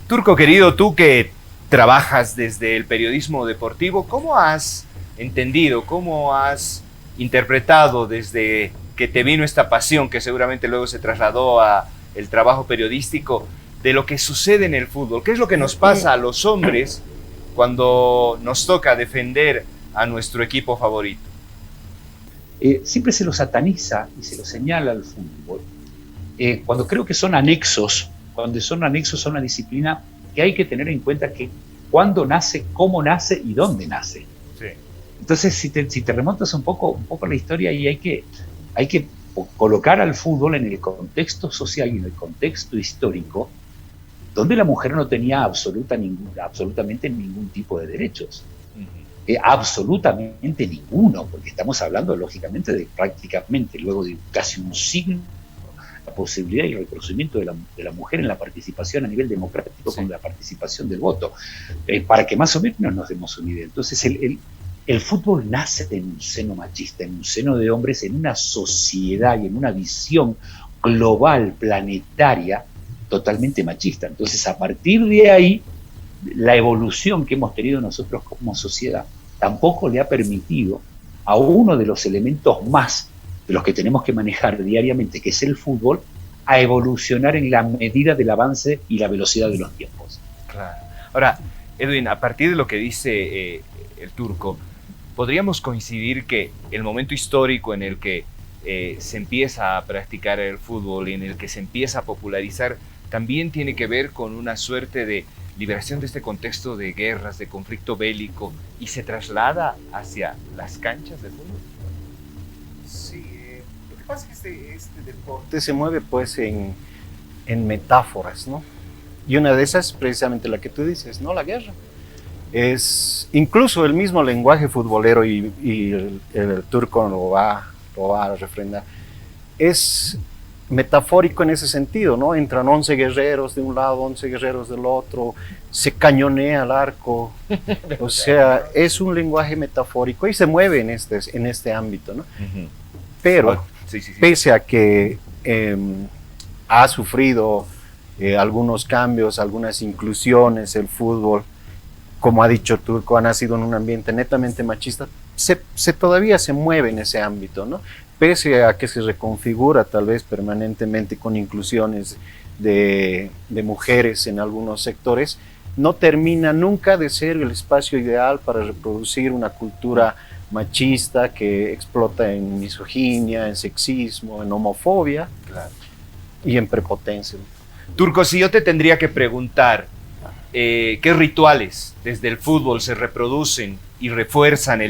Turco querido, tú que trabajas desde el periodismo deportivo, ¿cómo has entendido, cómo has interpretado desde que te vino esta pasión que seguramente luego se trasladó a el trabajo periodístico de lo que sucede en el fútbol? ¿Qué es lo que nos pasa a los hombres cuando nos toca defender a nuestro equipo favorito? Siempre se lo sataniza y se lo señala al fútbol, cuando creo que son anexos, cuando son anexos a una disciplina que hay que tener en cuenta que cuándo nace, cómo nace y dónde nace. Sí. Entonces, si te remontas un poco a la historia, y hay que colocar al fútbol en el contexto social y en el contexto histórico, donde la mujer no tenía absolutamente ningún tipo de derechos. Absolutamente ninguno, porque estamos hablando lógicamente de prácticamente luego de casi un siglo la posibilidad y el reconocimiento de la mujer en la participación a nivel democrático, sí, con la participación del voto, para que más o menos nos demos una idea. Entonces el fútbol nace en un seno machista, en un seno de hombres, en una sociedad y en una visión global, planetaria, totalmente machista. Entonces, a partir de ahí, la evolución que hemos tenido nosotros como sociedad tampoco le ha permitido a uno de los elementos más de los que tenemos que manejar diariamente, que es el fútbol, a evolucionar en la medida del avance y la velocidad de los tiempos. Claro. Ahora, Edwin, a partir de lo que dice el Turco, podríamos coincidir que el momento histórico en el que se empieza a practicar el fútbol y en el que se empieza a popularizar también tiene que ver con una suerte de liberación de este contexto de guerras, de conflicto bélico, y se traslada hacia las canchas de fútbol. Sí, lo que pasa es que este deporte se mueve pues en metáforas, ¿no? Y una de esas es precisamente la que tú dices, ¿no? La guerra. Es incluso el mismo lenguaje futbolero, y el Turco lo va a refrendar, es metafórico en ese sentido, ¿no? Entran 11 guerreros de un lado, 11 guerreros del otro, se cañonea el arco, o sea, es un lenguaje metafórico y se mueve en este ámbito, ¿no? Uh-huh. Pero, sí. Pese a que ha sufrido algunos cambios, algunas inclusiones, el fútbol, como ha dicho Turco, ha nacido en un ambiente netamente machista, todavía se mueve en ese ámbito, ¿no? Pese a que se reconfigura tal vez permanentemente con inclusiones de mujeres en algunos sectores, no termina nunca de ser el espacio ideal para reproducir una cultura machista que explota en misoginia, en sexismo, en homofobia, claro, y en prepotencia. Turco, si yo te tendría que preguntar qué rituales desde el fútbol se reproducen y refuerzan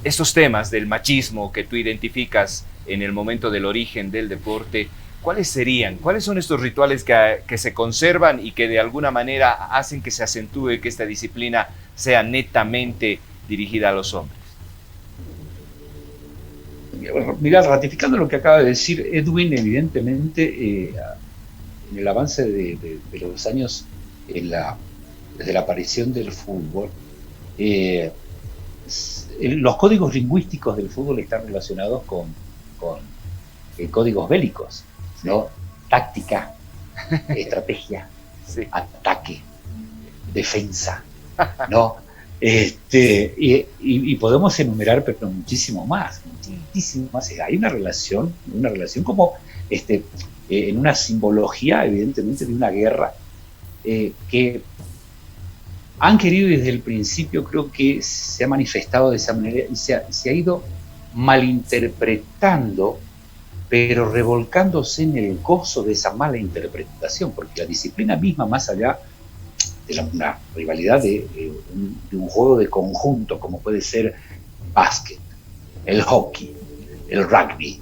estos temas del machismo que tú identificas en el momento del origen del deporte, ¿cuáles serían? ¿Cuáles son estos rituales que se conservan y que de alguna manera hacen que se acentúe que esta disciplina sea netamente dirigida a los hombres? Mirá, ratificando lo que acaba de decir Edwin, evidentemente en el avance de los años, desde la aparición del fútbol, los códigos lingüísticos del fútbol están relacionados con códigos bélicos, ¿no? Táctica, estrategia, sí, ataque, defensa, ¿no? Y podemos enumerar, pero muchísimo más. Hay una relación como en una simbología, evidentemente, de una guerra que han querido desde el principio, creo que se ha manifestado de esa manera y se ha ido malinterpretando, pero revolcándose en el gozo de esa mala interpretación, porque la disciplina misma, más allá de una rivalidad de un juego de conjunto, como puede ser básquet, el hockey, el rugby,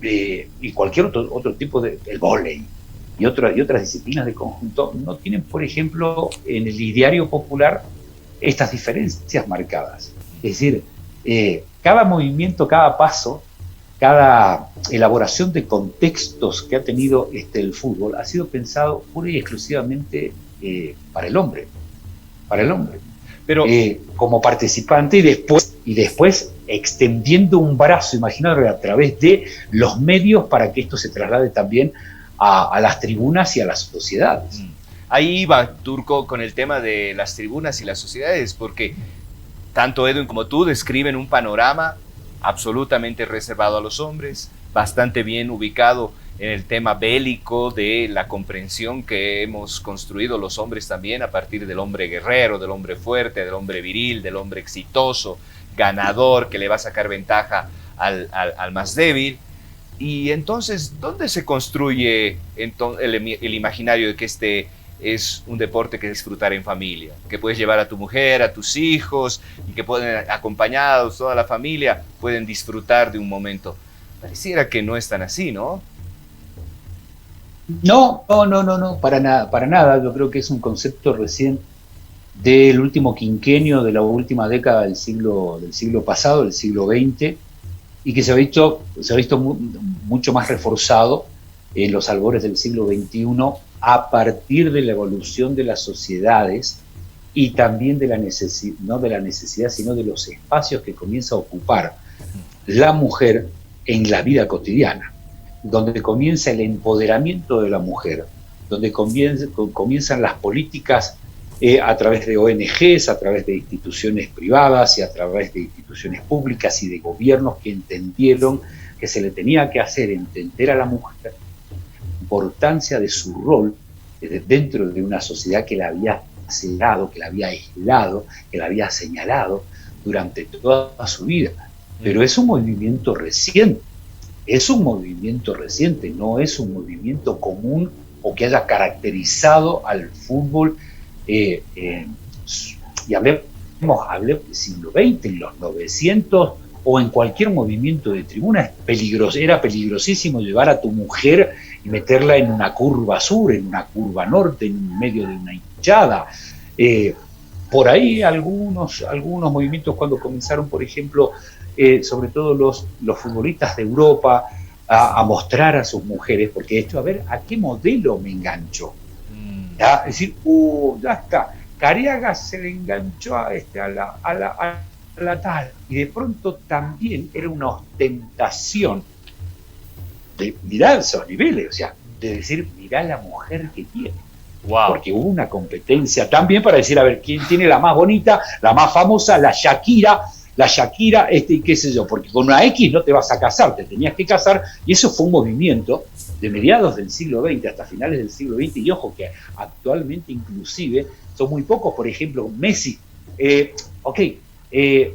y cualquier otro tipo el vóley, y otras disciplinas de conjunto, no tienen, por ejemplo, en el ideario popular estas diferencias marcadas. Es decir, cada movimiento, cada paso, cada elaboración de contextos que ha tenido el fútbol ha sido pensado pura y exclusivamente para el hombre. Pero como participante y después extendiendo un brazo imaginario a través de los medios para que esto se traslade también a las tribunas y a las sociedades. Ahí va, Turco, con el tema de las tribunas y las sociedades, porque tanto Edwin como tú describen un panorama absolutamente reservado a los hombres, bastante bien ubicado en el tema bélico de la comprensión que hemos construido los hombres también a partir del hombre guerrero, del hombre fuerte, del hombre viril, del hombre exitoso, ganador, que le va a sacar ventaja al más débil. Y entonces, ¿dónde se construye el imaginario de que este es un deporte que disfrutar en familia? Que puedes llevar a tu mujer, a tus hijos, y que pueden, acompañados, toda la familia, pueden disfrutar de un momento. Pareciera que no es tan así, ¿no? No, para nada. Yo creo que es un concepto recién del último quinquenio, de la última década del siglo pasado, del siglo XX, y que se ha visto mucho más reforzado en los albores del siglo XXI a partir de la evolución de las sociedades y también de la necesidad, no de la necesidad, sino de los espacios que comienza a ocupar la mujer en la vida cotidiana, donde comienza el empoderamiento de la mujer, donde comienzan las políticas a través de ONGs, a través de instituciones privadas y a través de instituciones públicas y de gobiernos que entendieron que se le tenía que hacer entender a la mujer la importancia de su rol dentro de una sociedad que la había cerrado, que la había aislado, que la había señalado durante toda su vida. Pero es un movimiento reciente, no es un movimiento común o que haya caracterizado al fútbol, y hablemos del siglo XX, en los 900 o en cualquier movimiento de tribuna. Era peligrosísimo llevar a tu mujer y meterla en una curva sur, en una curva norte, en medio de una hinchada. Por ahí algunos movimientos cuando comenzaron, por ejemplo, sobre todo los futbolistas de Europa a mostrar a sus mujeres, porque esto, a ver, ¿a qué modelo me engancho? ¿Ya? Es decir, ya está, Cariaga se le enganchó a la tal, y de pronto también era una ostentación de mirar esos niveles, o sea, de decir, mirá la mujer que tiene. Wow. Porque hubo una competencia también para decir, a ver, quién tiene la más bonita, la más famosa, la Shakira, y qué sé yo, porque con una X no te vas a casar, te tenías que casar, y eso fue un movimiento de mediados del siglo XX hasta finales del siglo XX, y ojo que actualmente inclusive son muy pocos. Por ejemplo, Messi,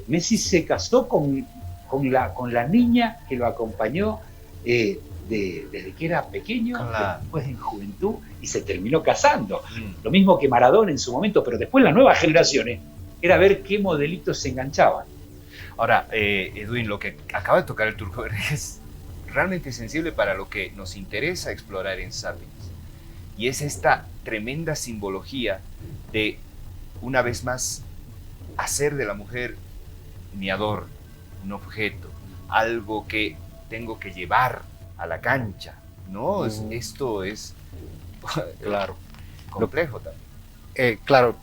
Messi se casó con la niña que lo acompañó desde que era pequeño, después en juventud, y se terminó casando. Lo mismo que Maradona en su momento, pero después las nuevas generaciones era ver qué modelitos se enganchaban. Ahora, Edwin, lo que acaba de tocar el Turco es realmente sensible para lo que nos interesa explorar en Sapiens. Y es esta tremenda simbología de, una vez más, hacer de la mujer mi adorno, un objeto, algo que tengo que llevar a la cancha, ¿no? Esto es, claro, complejo también. Claro,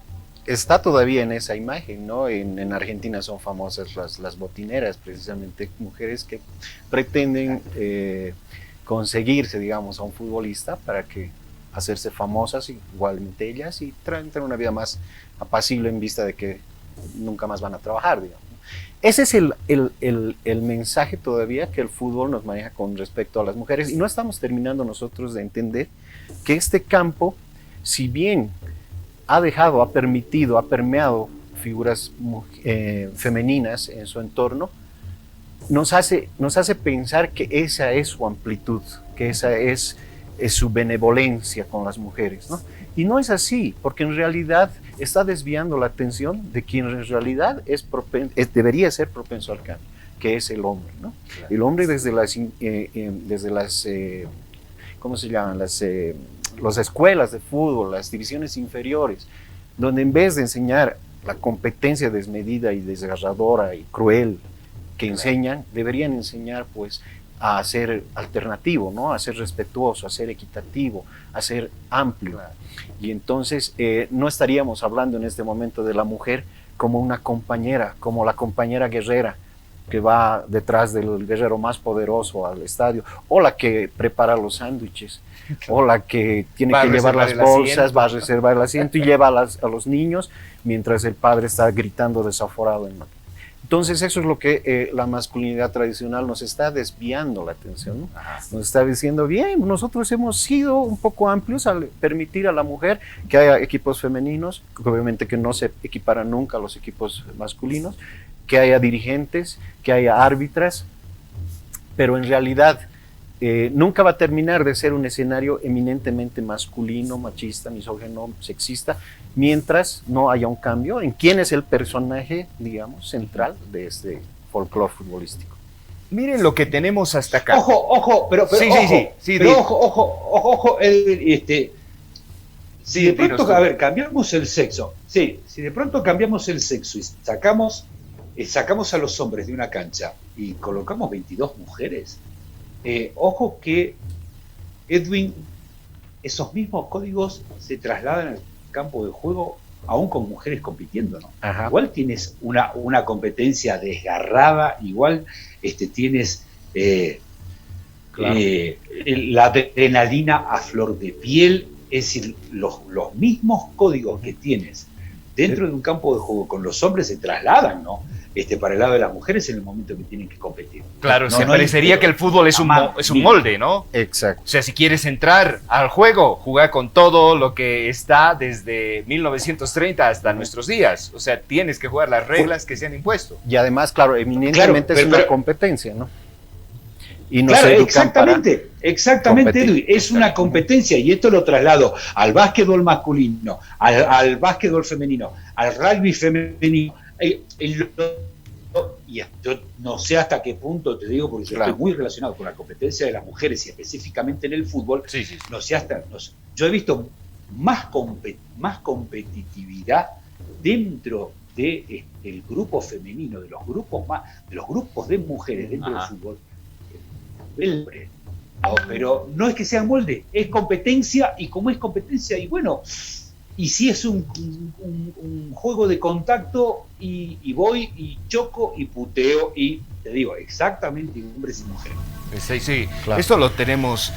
está todavía en esa imagen, ¿no? En Argentina son famosas las botineras, precisamente mujeres que pretenden conseguirse, digamos, a un futbolista para que hacerse famosas, igualmente ellas, y tener una vida más apacible en vista de que nunca más van a trabajar, digamos. Ese es el mensaje todavía que el fútbol nos maneja con respecto a las mujeres, y no estamos terminando nosotros de entender que este campo, si bien ha permeado figuras femeninas en su entorno, nos hace pensar que esa es su amplitud, que esa es su benevolencia con las mujeres, ¿no? Y no es así, porque en realidad está desviando la atención de quien en realidad debería ser propenso al cambio, que es el hombre, ¿no? Claro. El hombre desde las ¿cómo se llaman? Las escuelas de fútbol, las divisiones inferiores, donde en vez de enseñar la competencia desmedida y desgarradora y cruel que enseñan, deberían enseñar pues a ser alternativo, ¿no? A ser respetuoso, a ser equitativo, a ser amplio. Claro. Y entonces no estaríamos hablando en este momento de la mujer como una compañera, como la compañera guerrera que va detrás del guerrero más poderoso al estadio, o la que prepara los sándwiches, o la que tiene Va a que llevar reservar las el bolsas, asiento. va a reservar el asiento y lleva a los niños mientras el padre está gritando desaforado. Entonces eso es lo que la masculinidad tradicional nos está desviando la atención, ¿no? Nos está diciendo, bien, nosotros hemos sido un poco amplios al permitir a la mujer que haya equipos femeninos, obviamente que no se equiparan nunca a los equipos masculinos, que haya dirigentes, que haya árbitras, pero en realidad nunca va a terminar de ser un escenario eminentemente masculino, machista, misógino, sexista, mientras no haya un cambio en quién es el personaje, digamos, central de este folclore futbolístico. Miren lo que tenemos hasta acá. Ojo, pero Sí, ojo, sí, pero ojo, si de pronto, a ver, cambiamos el sexo, sí, si de pronto cambiamos el sexo y sacamos a los hombres de una cancha y colocamos 22 mujeres, ojo que, Edwin, esos mismos códigos se trasladan al campo de juego aún con mujeres compitiendo, ¿no? Ajá. Igual tienes una competencia desgarrada, igual tienes Claro. la adrenalina a flor de piel, es decir, los mismos códigos que tienes dentro de un campo de juego con los hombres se trasladan, ¿no? Para el lado de las mujeres en el momento que tienen que competir. Claro, No, se no parecería hay- que el fútbol es un molde, ¿no? Exacto. O sea, si quieres entrar al juego, jugar con todo lo que está desde 1930 hasta nuestros días. O sea, tienes que jugar las reglas que se han impuesto. Y además, claro, eminentemente Claro, es una pero- competencia, ¿no? Y nos Claro, educan exactamente, competir. Edwin, es una competencia y esto lo traslado al básquetbol masculino, al básquetbol femenino, al rugby femenino. Y yo no sé hasta qué punto, te digo, porque yo Claro. estoy muy relacionado con la competencia de las mujeres y específicamente en el fútbol. Sí, sí. No sé yo he visto más competitividad dentro de el grupo femenino, de los grupos de mujeres dentro Ajá. del fútbol. No, pero no es que sea molde, es competencia, y como es competencia, y bueno, y si es un juego de contacto, y voy y choco y puteo, y te digo, exactamente hombres y mujeres. Sí, sí. Claro. Esto lo tenemos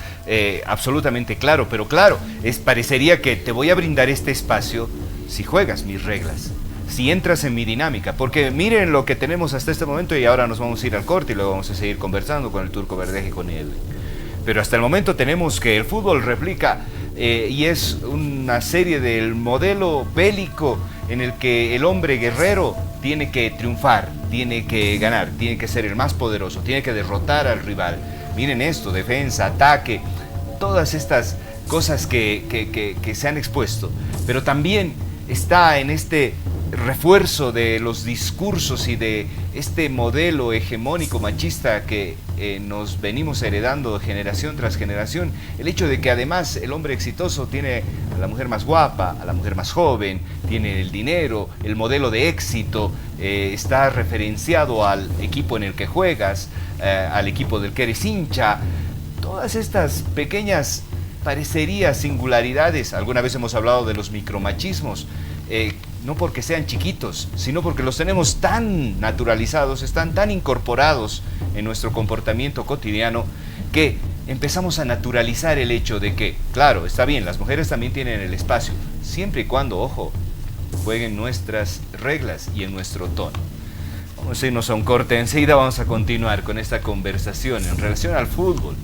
absolutamente claro, pero claro, parecería que te voy a brindar este espacio si juegas mis reglas, si entras en mi dinámica, porque miren lo que tenemos hasta este momento y ahora nos vamos a ir al corte y luego vamos a seguir conversando con el Turco Verdejo y con Edwin. Pero hasta el momento tenemos que el fútbol replica y es una serie del modelo bélico en el que el hombre guerrero tiene que triunfar, tiene que ganar, tiene que ser el más poderoso, tiene que derrotar al rival. Miren esto, defensa, ataque, todas estas cosas que se han expuesto. Pero también está en este refuerzo de los discursos y de este modelo hegemónico machista que nos venimos heredando generación tras generación, el hecho de que además el hombre exitoso tiene a la mujer más guapa, a la mujer más joven, tiene el dinero, el modelo de éxito, está referenciado al equipo en el que juegas, al equipo del que eres hincha. Todas estas pequeñas parecerías singularidades, alguna vez hemos hablado de los micromachismos, no porque sean chiquitos, sino porque los tenemos tan naturalizados, están tan incorporados en nuestro comportamiento cotidiano, que empezamos a naturalizar el hecho de que, claro, está bien, las mujeres también tienen el espacio, siempre y cuando, ojo, jueguen nuestras reglas y en nuestro tono. Vamos a irnos a un corte, enseguida vamos a continuar con esta conversación en relación al fútbol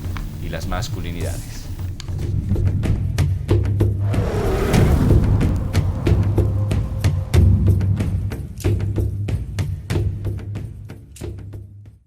y las masculinidades.